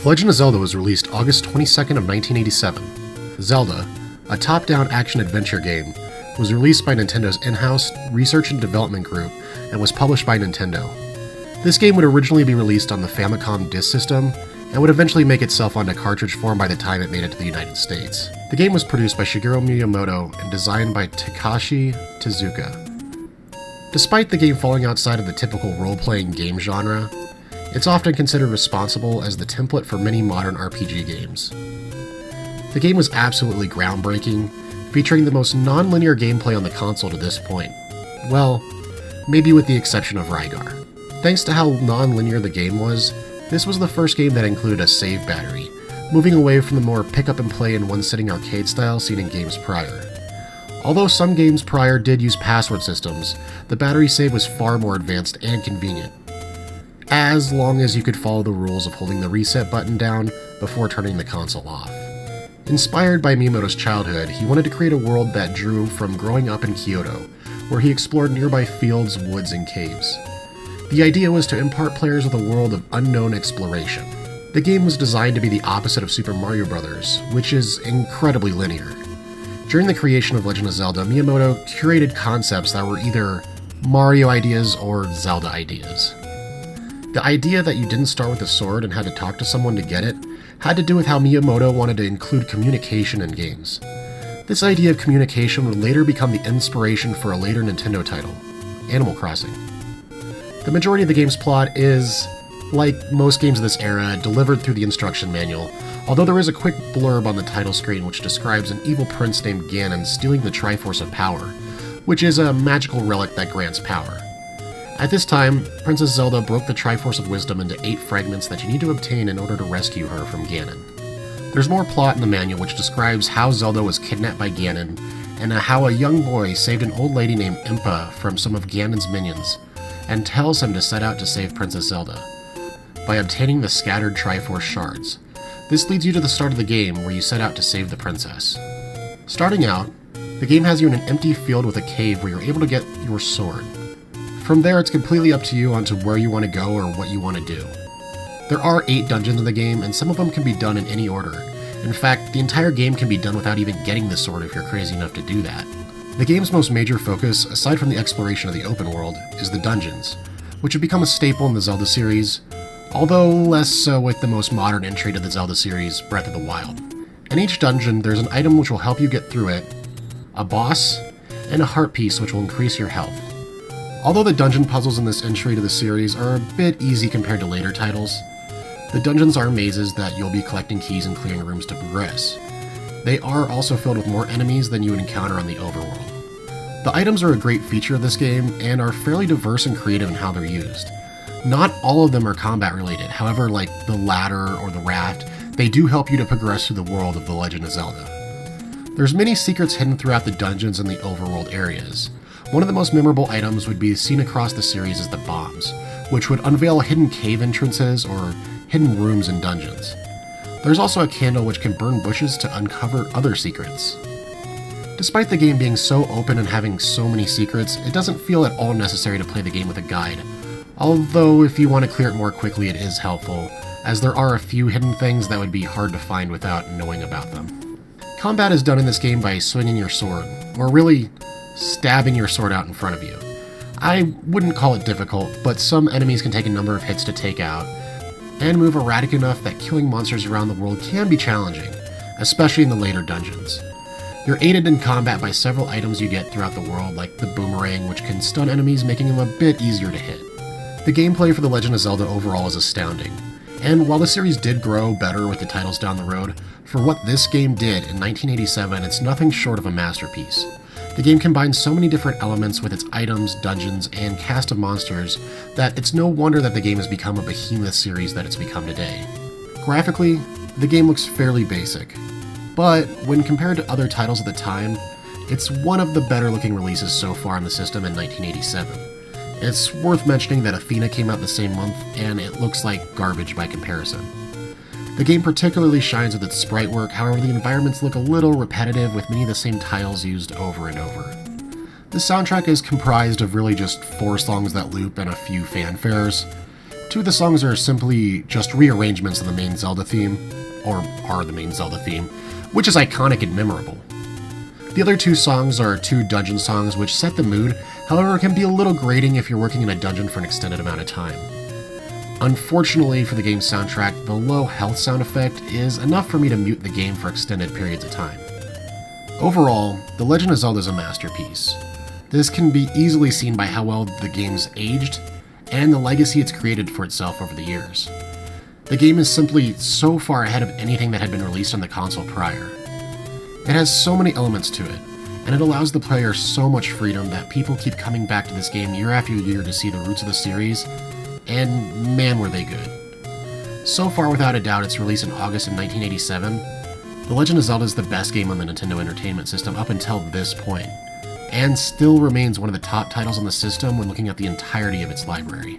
The Legend of Zelda was released August 22nd of 1987. Zelda, a top-down action-adventure game, was released by Nintendo's in-house research and development group and was published by Nintendo. This game would originally be released on the Famicom Disk System and would eventually make itself onto cartridge form by the time it made it to the United States. The game was produced by Shigeru Miyamoto and designed by Takashi Tezuka. Despite the game falling outside of the typical role-playing game genre, it's often considered responsible as the template for many modern RPG games. The game was absolutely groundbreaking, featuring the most non-linear gameplay on the console to this point. Well, maybe with the exception of Rygar. Thanks to how non-linear the game was, this was the first game that included a save battery, moving away from the more pick-up-and-play in one-sitting arcade style seen in games prior. Although some games prior did use password systems, the battery save was far more advanced and convenient, as long as you could follow the rules of holding the reset button down before turning the console off. Inspired by Miyamoto's childhood, he wanted to create a world that drew from growing up in Kyoto, where he explored nearby fields, woods, and caves. The idea was to impart players with a world of unknown exploration. The game was designed to be the opposite of Super Mario Bros., which is incredibly linear. During the creation of Legend of Zelda, Miyamoto curated concepts that were either Mario ideas or Zelda ideas. The idea that you didn't start with a sword and had to talk to someone to get it had to do with how Miyamoto wanted to include communication in games. This idea of communication would later become the inspiration for a later Nintendo title, Animal Crossing. The majority of the game's plot is, like most games of this era, delivered through the instruction manual, although there is a quick blurb on the title screen which describes an evil prince named Ganon stealing the Triforce of Power, which is a magical relic that grants power. At this time, Princess Zelda broke the Triforce of Wisdom into 8 fragments that you need to obtain in order to rescue her from Ganon. There's more plot in the manual which describes how Zelda was kidnapped by Ganon, and how a young boy saved an old lady named Impa from some of Ganon's minions, and tells him to set out to save Princess Zelda by obtaining the scattered Triforce shards. This leads you to the start of the game, where you set out to save the princess. Starting out, the game has you in an empty field with a cave where you're able to get your sword. From there, it's completely up to you onto where you want to go or what you want to do. There are 8 dungeons in the game, and some of them can be done in any order. In fact, the entire game can be done without even getting the sword if you're crazy enough to do that. The game's most major focus, aside from the exploration of the open world, is the dungeons, which have become a staple in the Zelda series, although less so with the most modern entry to the Zelda series, Breath of the Wild. In each dungeon, there's an item which will help you get through it, a boss, and a heart piece which will increase your health. Although the dungeon puzzles in this entry to the series are a bit easy compared to later titles, the dungeons are mazes that you'll be collecting keys and clearing rooms to progress. They are also filled with more enemies than you would encounter on the overworld. The items are a great feature of this game and are fairly diverse and creative in how they're used. Not all of them are combat related, however, like the ladder or the raft, they do help you to progress through the world of The Legend of Zelda. There's many secrets hidden throughout the dungeons and the overworld areas. One of the most memorable items would be seen across the series as the bombs, which would unveil hidden cave entrances or hidden rooms in dungeons. There's also a candle which can burn bushes to uncover other secrets. Despite the game being so open and having so many secrets, it doesn't feel at all necessary to play the game with a guide, although if you want to clear it more quickly it is helpful, as there are a few hidden things that would be hard to find without knowing about them. Combat is done in this game by swinging your sword, or really, stabbing your sword out in front of you. I wouldn't call it difficult, but some enemies can take a number of hits to take out, and move erratic enough that killing monsters around the world can be challenging, especially in the later dungeons. You're aided in combat by several items you get throughout the world, like the boomerang, which can stun enemies, making them a bit easier to hit. The gameplay for The Legend of Zelda overall is astounding, and while the series did grow better with the titles down the road, for what this game did in 1987, it's nothing short of a masterpiece. The game combines so many different elements with its items, dungeons, and cast of monsters that it's no wonder that the game has become a behemoth series that it's become today. Graphically, the game looks fairly basic, but when compared to other titles at the time, it's one of the better looking releases so far in the system in 1987. It's worth mentioning that Athena came out the same month, and it looks like garbage by comparison. The game particularly shines with its sprite work, however the environments look a little repetitive with many of the same tiles used over and over. The soundtrack is comprised of really just 4 songs that loop and a few fanfares. Two of the songs are simply just rearrangements of the main Zelda theme, or are the main Zelda theme, which is iconic and memorable. The other two songs are two dungeon songs which set the mood, however can be a little grating if you're working in a dungeon for an extended amount of time. Unfortunately for the game's soundtrack, the low health sound effect is enough for me to mute the game for extended periods of time. Overall, The Legend of Zelda is a masterpiece. This can be easily seen by how well the game's aged, and the legacy it's created for itself over the years. The game is simply so far ahead of anything that had been released on the console prior. It has so many elements to it, and it allows the player so much freedom that people keep coming back to this game year after year to see the roots of the series, and man were they good. So far, without a doubt, its release in August of 1987, The Legend of Zelda is the best game on the Nintendo Entertainment System up until this point, and still remains one of the top titles on the system when looking at the entirety of its library.